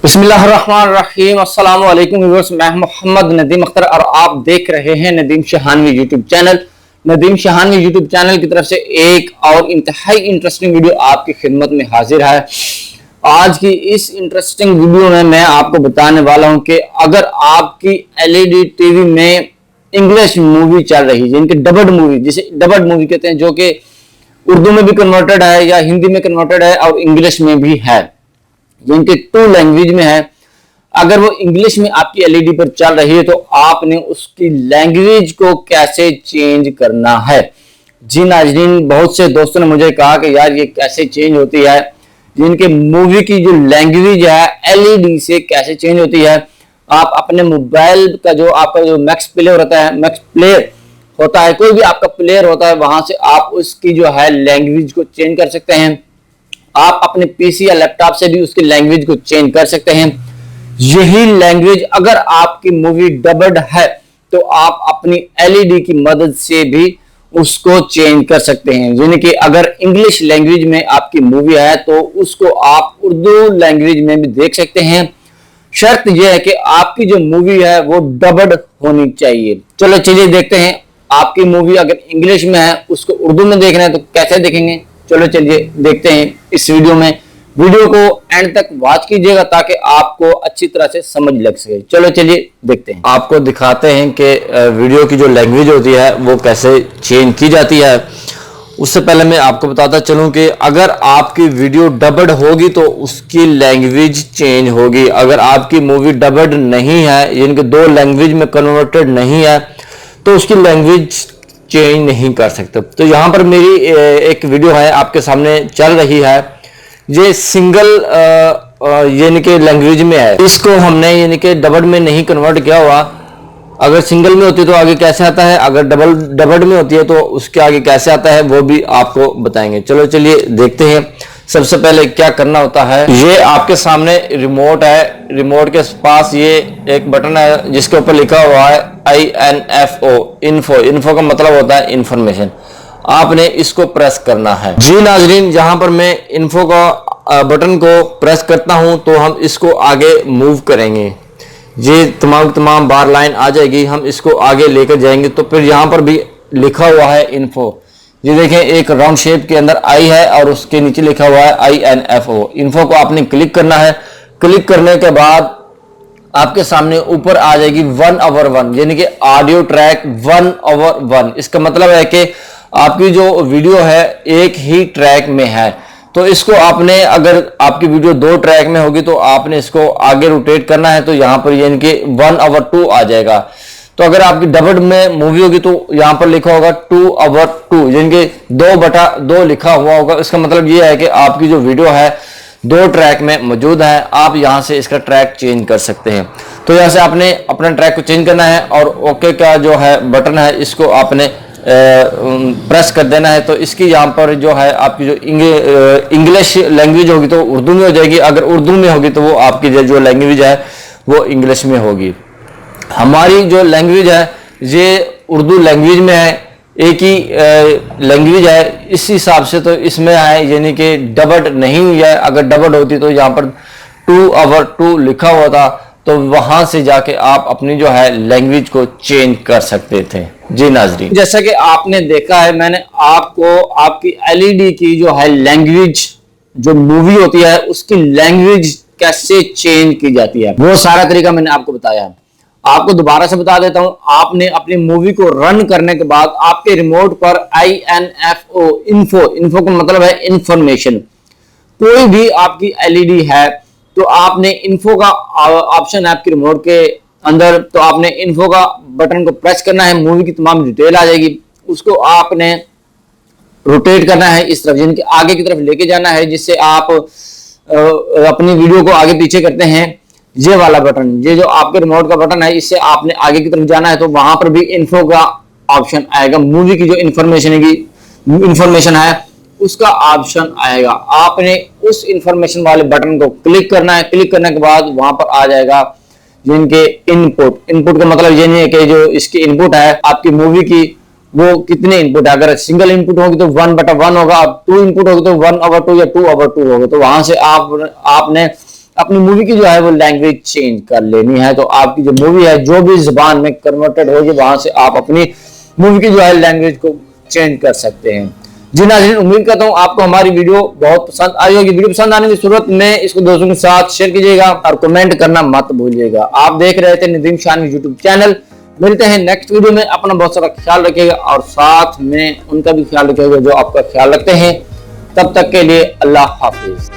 बिस्मिल्लाहिर्रहमानिर्रहीम अस्सलाम वालेकुम व्यूअर्स, मैं मोहम्मद नदीम अख्तर और आप देख रहे हैं Nadeem Shahnawi YouTube channel. Nadeem Shahnawi YouTube channel की तरफ से एक और इंतहाई इंटरेस्टिंग वीडियो आपकी खिदमत में हाजिर है। आज की इस इंटरेस्टिंग वीडियो में मैं आपको बताने वाला हूं कि अगर आपकी एलईडी टीवी में इंग्लिश मूवी चल रही है, जिनकी डबड मूवी, जिसे डबड मूवी कहते हैं, जो कि उर्दू में भी कन्वर्टेड है या हिंदी में कन्वर्टेड है और इंग्लिश में भी है, जिनके टू लैंग्वेज में है, अगर वो इंग्लिश में आपकी एलईडी पर चल रही है तो आपने उसकी लैंग्वेज को कैसे चेंज करना है। जी नाज़रीन, बहुत से दोस्तों ने मुझे कहा कि यार ये कैसे चेंज होती है, जिनके मूवी की जो लैंग्वेज है एलईडी से कैसे चेंज होती है। आप अपने मोबाइल का जो आपका जो मैक्स प्लेयर होता है, मैक्स प्लेयर होता है, कोई भी आपका प्लेयर होता है, वहां से आप उसकी जो है लैंग्वेज को चेंज कर सकते हैं। आप अपने पीसी या लैपटॉप से भी उसकी लैंग्वेज को चेंज कर सकते हैं। यही लैंग्वेज अगर आपकी मूवी डबड है तो आप अपनी एलईडी की मदद से भी उसको चेंज कर सकते हैं। यानी कि अगर इंग्लिश लैंग्वेज में आपकी मूवी है तो उसको आप उर्दू लैंग्वेज में भी देख सकते हैं। शर्त यह है कि आपकी जो मूवी है वो डबड होनी चाहिए। चलो चलिए देखते हैं, आपकी मूवी अगर इंग्लिश में है उसको उर्दू में देखना है तो कैसे देखेंगे। चलो चलिए देखते हैं इस वीडियो में। वीडियो को एंड तक वॉच कीजिएगा ताकि आपको अच्छी तरह से समझ लग सके। चलो चलिए देखते हैं, आपको दिखाते हैं कि वीडियो की जो लैंग्वेज होती है वो कैसे चेंज की जाती है। उससे पहले मैं आपको बताता चलूं कि अगर आपकी वीडियो डबड होगी तो उसकी लैंग्वेज चेंज होगी। अगर आपकी मूवी डबड नहीं है, यानी कि दो लैंग्वेज में कन्वर्टेड नहीं है, तो उसकी लैंग्वेज चेंज नहीं कर सकते। तो यहां पर मेरी एक वीडियो है आपके सामने चल रही है, ये सिंगल यानी कि लैंग्वेज में है। इसको हमने यानी कि डबल में नहीं कन्वर्ट किया हुआ। अगर सिंगल में होती है तो आगे कैसे आता है, अगर डबल में होती है तो उसके आगे कैसे आता है, वो भी आपको बताएंगे। चलो चलिए देखते हैं। सबसे पहले क्या करना होता है, ये आपके सामने रिमोट है, रिमोट के पास ये एक बटन है जिसके ऊपर लिखा हुआ है INFO, इन्फो। इन्फो का मतलब होता है इंफॉर्मेशन। आपने इसको प्रेस करना है। जी नाजरीन, जहां पर मैं इन्फो का बटन को प्रेस करता हूं तो हम इसको आगे मूव करेंगे। ये तमाम बार लाइन आ जाएगी, हम इसको आगे लेकर जाएंगे। तो फिर यहां पर भी लिखा हुआ है इन्फो। ये देखें, एक राउंड शेप के अंदर आई है और उसके नीचे लिखा हुआ है INFO। इन्फो को आपने क्लिक करना है। क्लिक करने के बाद आपके सामने ऊपर आ जाएगी 1/1, यानी कि ऑडियो ट्रैक 1/1। इसका मतलब है कि आपकी जो वीडियो है एक ही ट्रैक में है। तो इसको आपने, अगर आपकी वीडियो 2 ट्रैक में होगी तो आपने इसको आगे रोटेट करना है, तो यहां पर यानी कि 1/2 आ जाएगा। तो अगर आपकी डबल में मूवी होगी तो यहां पर लिखा होगा 2/2, यानी कि 2/2 लिखा हुआ होगा। इसका मतलब यह है कि आपकी जो वीडियो है 2 ट्रैक में मौजूद है। आप यहां से इसका ट्रैक चेंज कर सकते हैं। तो यहां से आपने अपना ट्रैक को चेंज करना है और ओके का जो है बटन है इसको आपने प्रेस कर देना है। तो इसकी यहाँ पर जो है आपकी जो इंग्लिश लैंग्वेज होगी तो उर्दू में हो जाएगी, अगर उर्दू में होगी तो वो आपकी जो लैंग्वेज है वो इंग्लिश में होगी। हमारी जो लैंग्वेज है ये उर्दू लैंग्वेज में है, एक ही लैंग्वेज है। इस हिसाब से तो इसमें है, यानी कि डबड नहीं हुई है। अगर डबड होती तो यहाँ पर 2/2 लिखा हुआ था, तो वहां से जाके आप अपनी जो है लैंग्वेज को चेंज कर सकते थे। जी नाजरीन, जैसा कि आपने देखा है, मैंने आपको आपकी एलईडी की जो है लैंग्वेज, जो मूवी होती है उसकी लैंग्वेज कैसे चेंज की जाती है, वो सारा तरीका मैंने आपको बताया है। आपको दोबारा से बता देता हूं, आपने अपनी मूवी को रन करने के बाद आपके रिमोट पर INFO, इन्फो का मतलब है इंफॉर्मेशन। कोई भी आपकी एलईडी है तो आपने इन्फो का ऑप्शन है आपके रिमोट के अंदर, तो आपने इन्फो का बटन को प्रेस करना है। मूवी की तमाम डिटेल आ जाएगी, उसको आपने रोटेट करना है इस तरफ, यानी कि आगे की तरफ लेके जाना है, जिससे आप अपनी वीडियो को आगे पीछे करते हैं। ये वाला बटन, ये जो आपके रिमोट का बटन है, इससे आपने आगे की तरफ जाना है तो वहां पर भी इन्फो का ऑप्शन आएगा। मूवी की जो इंफॉर्मेशन है उसका ऑप्शन आएगा। आपने उस इंफॉर्मेशन वाले बटन को क्लिक करना है। क्लिक करने के बाद वहां पर आ जाएगा जिनके इनपुट का मतलब ये नहीं है कि जो इसकी इनपुट है आपकी मूवी की वो कितने इनपुट है। अगर सिंगल इनपुट होगी तो 1/1 होगा, 2 इनपुट होगी तो 1/2 या 2/2 होगा। तो वहां से आपने अपनी मूवी की जो है वो लैंग्वेज चेंज कर लेनी है। तो आपकी जो मूवी है जो भी जुबान में कन्वर्टेड होगी वहां से आप अपनी मूवी की जो है लैंग्वेज को चेंज कर सकते हैं। जी नाज़रीन, उम्मीद करता हूँ आपको हमारी वीडियो बहुत पसंद आई होगी। वीडियो पसंद आने की सूरत में इसको दोस्तों के साथ शेयर कीजिएगा और कमेंट करना मत भूलिएगा। आप देख रहे थे नदीम शहानवी यूट्यूब चैनल। मिलते हैं नेक्स्ट वीडियो में। अपना बहुत सारा ख्याल रखिएगा और साथ में उनका भी ख्याल रखिएगा जो आपका ख्याल रखते हैं। तब तक के लिए अल्लाह हाफिज।